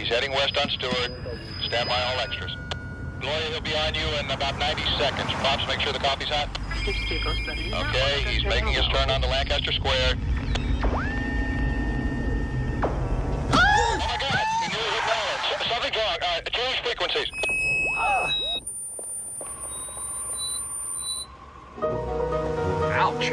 He's heading west on Stewart. Stand by all extras. Gloria, he'll be on you in about 90 seconds. Pops, make sure the coffee's hot. Okay, he's making his turn onto Lancaster Square. Oh my God! He nearly hit balance. Something's wrong. Change frequencies. Ouch.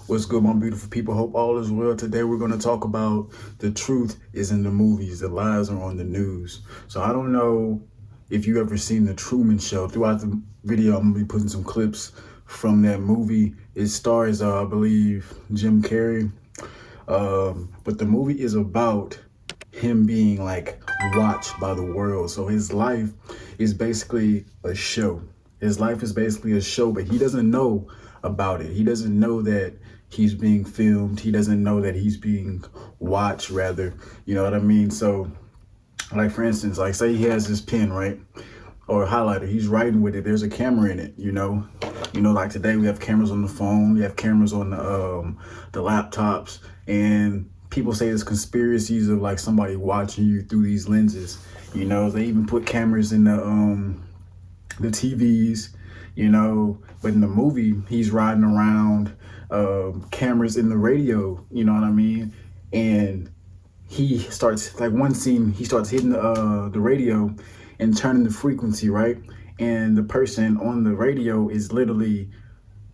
What's good, my beautiful people? Hope all is well. Today we're going to talk about the truth is in the movies, the lies are on the news. So I don't know if you ever seen The Truman Show. Throughout the video, I'm going to be putting some clips from that movie. It stars, I believe, Jim Carrey. But the movie is about him being like watched by the world. So his life is basically a show. His life is basically a show, but he doesn't know about it. He doesn't know that he's being filmed. He doesn't know that he's being watched, rather. You know what I mean? So, like, for instance, like, say he has this pen, right? Or a highlighter. He's writing with it. There's a camera in it, you know? Like today we have cameras on the phone. We have cameras on the laptops. And people say there's conspiracies of, like, somebody watching you through these lenses. You know, they even put cameras in the TVs, you know? But in the movie, he's riding around, cameras in the radio, you know what I mean? And he starts, like, one scene, he starts hitting the radio and turning the frequency, right? And the person on the radio is literally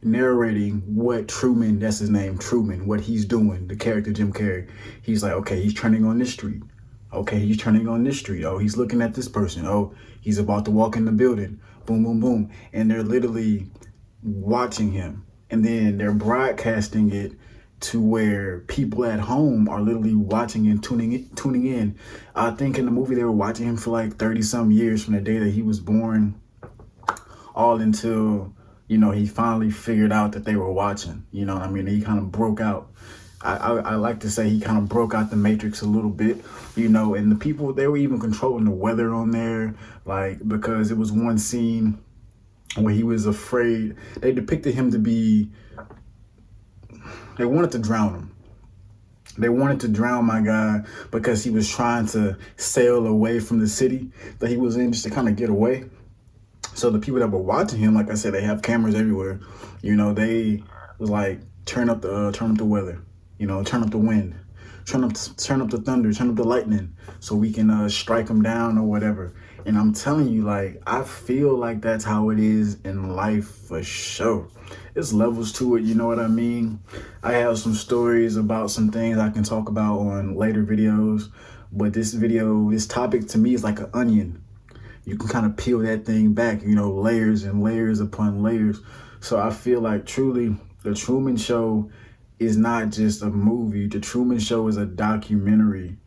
narrating what Truman, that's his name, Truman, what he's doing, the character Jim Carrey. He's like, okay, he's turning on this street. Okay, he's turning on this street. Oh, he's looking at this person. Oh, he's about to walk in the building. Boom, boom, boom. And they're literally watching him. And then they're broadcasting it to where people at home are literally watching and tuning in. I think in the movie they were watching him for like 30 some years from the day that he was born, all until, you know, he finally figured out that they were watching. You know what I mean? He kind of broke out. I like to say he kind of broke out the matrix a little bit, you know, and the people, they were even controlling the weather on there, like, because it was one scene where he was afraid. They depicted him to be, they wanted to drown him. They wanted to drown my guy because he was trying to sail away from the city that he was in, just to kind of get away. So the people that were watching him, like I said, they have cameras everywhere. You know, they was like, turn up the weather, you know, turn up the wind, turn up the thunder, turn up the lightning, so we can strike him down or whatever. And I'm telling you, like, I feel like that's how it is in life for sure. There's levels to it, you know what I mean? I have some stories about some things I can talk about on later videos, but this topic to me is like an onion. You can kind of peel that thing back, you know, layers and layers upon layers. So I feel like truly The Truman Show is not just a movie. The Truman Show is a documentary.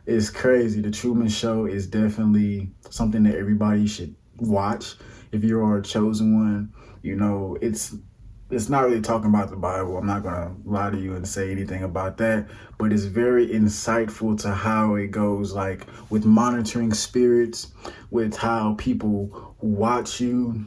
It's crazy. The Truman Show is definitely something that everybody should watch if you are a chosen one. You know, it's not really talking about the Bible. I'm not going to lie to you and say anything about that, but it's very insightful to how it goes, like with monitoring spirits, with how people watch you,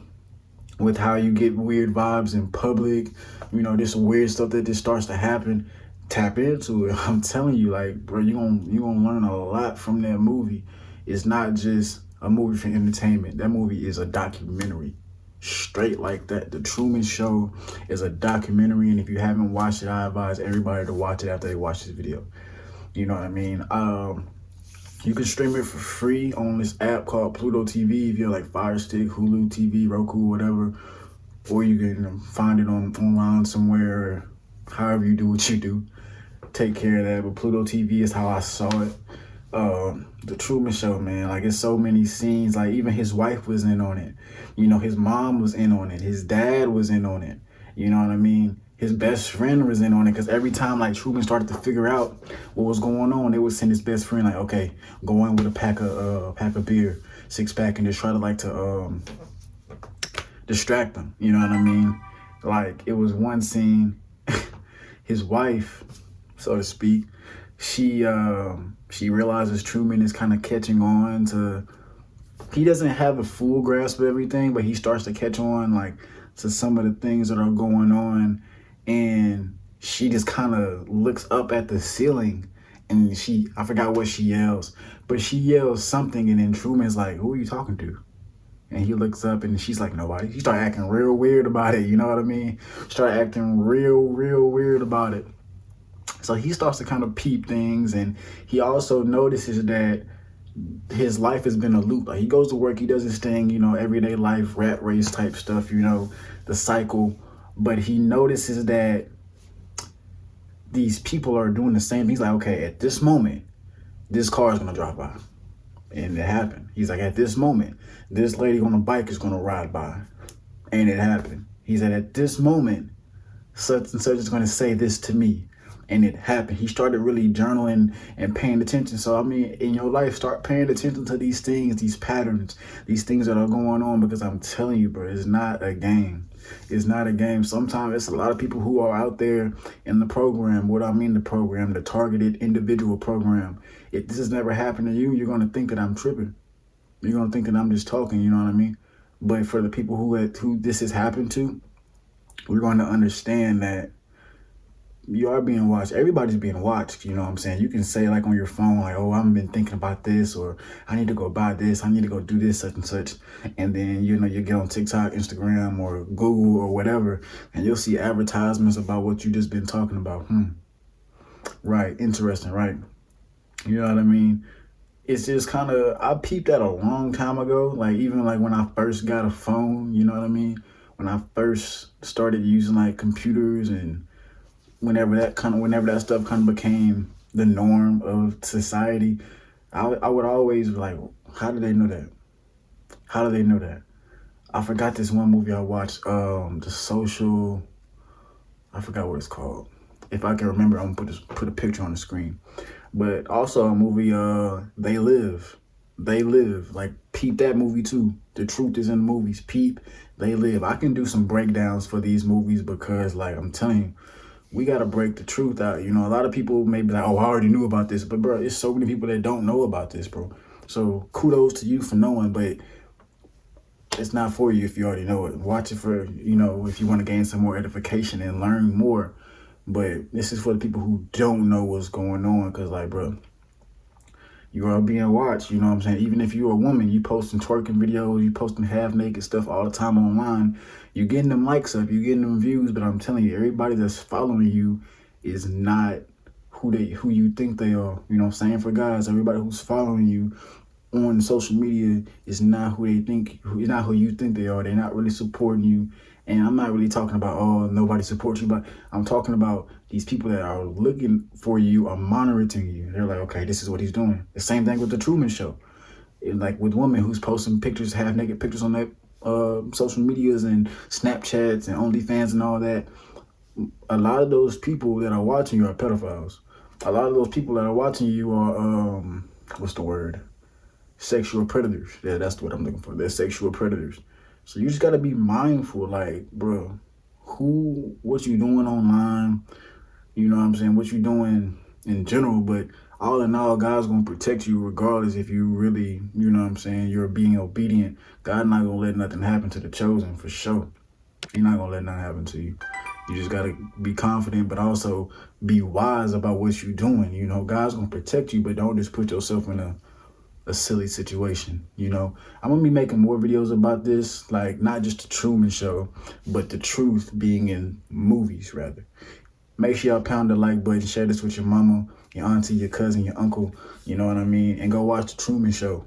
with how you get weird vibes in public, you know, this weird stuff that just starts to happen. Tap into it. I'm telling you, like, bro, you're gonna learn a lot from that movie. It's not just a movie for entertainment. That movie is a documentary, straight like that. The Truman Show is a documentary, and if you haven't watched it, I advise everybody to watch it after they watch this video. You know what I mean? You can stream it for free on this app called Pluto TV if you're like Fire Stick, Hulu TV, Roku, whatever, or you can find it online somewhere. However you do what you do, take care of that. But Pluto TV is how I saw it. The Truman Show, man, like, it's so many scenes. Like, even his wife was in on it. You know, his mom was in on it. His dad was in on it. You know what I mean? His best friend was in on it, because every time, like, Truman started to figure out what was going on, they would send his best friend, like, okay, go in with a pack of beer, 6-pack, and just try to, like, to distract them. You know what I mean? Like, it was one scene. His wife, so to speak, she realizes Truman is kind of catching on to, he doesn't have a full grasp of everything, but he starts to catch on, like, to some of the things that are going on. And she just kind of looks up at the ceiling And I forgot what she yells, but she yells something, and then Truman's like, who are you talking to? And he looks up, and she's like, nobody. She started acting real weird about it, you know what I mean? Started acting real weird about it. So he starts to kind of peep things, and he also notices that his life has been a loop. Like, he goes to work, he does his thing, you know, everyday life, rat race type stuff, you know, the cycle. But he notices that these people are doing the same. He's like, okay, at this moment, this car is gonna drive by. And it happened. He's like, at this moment, this lady on a bike is gonna ride by. And it happened. He said, at this moment, such and such is gonna say this to me. And it happened. He started really journaling and paying attention. So, I mean, in your life, start paying attention to these things, these patterns, these things that are going on, because I'm telling you, bro, it's not a game. It's not a game. Sometimes it's a lot of people who are out there in the program. What I mean, the program, the targeted individual program. If this has never happened to you, you're going to think that I'm tripping. You're going to think that I'm just talking, you know what I mean? But for the people who this has happened to, we're going to understand that you are being watched. Everybody's being watched, you know what I'm saying? You can say, like, on your phone, like, oh, I've been thinking about this, or I need to go buy this, I need to go do this, such and such. And then, you know, you get on TikTok, Instagram, or Google, or whatever, and you'll see advertisements about what you just been talking about. Right, interesting, right? You know what I mean? It's just kind of, I peeped that a long time ago. Like, even like when I first got a phone, you know what I mean? When I first started using like computers, and whenever that stuff kind of became the norm of society, I would always be like, how do they know that? How do they know that? I forgot this one movie I watched, The Social, I forgot what it's called. If I can remember, I'm gonna put a picture on the screen. But also a movie, They Live. They Live. Like, peep that movie too. The truth is in the movies. Peep, They Live. I can do some breakdowns for these movies because, like, I'm telling you, we got to break the truth out. You know, a lot of people may be like, oh, I already knew about this. But, bro, there's so many people that don't know about this, bro. So kudos to you for knowing, but it's not for you if you already know it. Watch it for, you know, if you want to gain some more edification and learn more. But this is for the people who don't know what's going on, because, like, bro, you are being watched, you know what I'm saying? Even if you're a woman, you posting twerking videos, you posting half-naked stuff all the time online, you're getting them likes up, you're getting them views, but I'm telling you, everybody that's following you is not who you think they are. You know what I'm saying? For guys, everybody who's following you on social media is not who you think they are. They're not really supporting you. And I'm not really talking about, oh, nobody supports you, but I'm talking about these people that are looking for you, are monitoring you. They're like, okay, this is what he's doing. The same thing with the Truman Show. Like with women who's posting pictures, half-naked pictures on their social medias and Snapchats and OnlyFans and all that. A lot of those people that are watching you are pedophiles. A lot of those people that are watching you are, what's the word? Sexual predators. Yeah, that's what I'm looking for. They're sexual predators. So you just got to be mindful, like, bro, what you doing online, you know what I'm saying, what you doing in general, but all in all, God's going to protect you regardless if you really, you know what I'm saying, you're being obedient. God not going to let nothing happen to the chosen, for sure. He's not going to let nothing happen to you. You just got to be confident, but also be wise about what you're doing. You know, God's going to protect you, but don't just put yourself in a silly situation. You know, I'm gonna be making more videos about this, like not just the Truman Show, but the truth being in movies, rather. Make sure y'all pound the like button, share this with your mama, your auntie, your cousin, your uncle, you know what I mean, and go watch the Truman Show.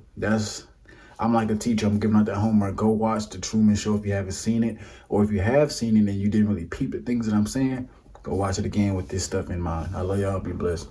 I'm like a teacher, I'm giving out that homework. Go watch the Truman Show if you haven't seen it, or if you have seen it and you didn't really peep the things that I'm saying, go watch it again with this stuff in mind. I love y'all. Be blessed.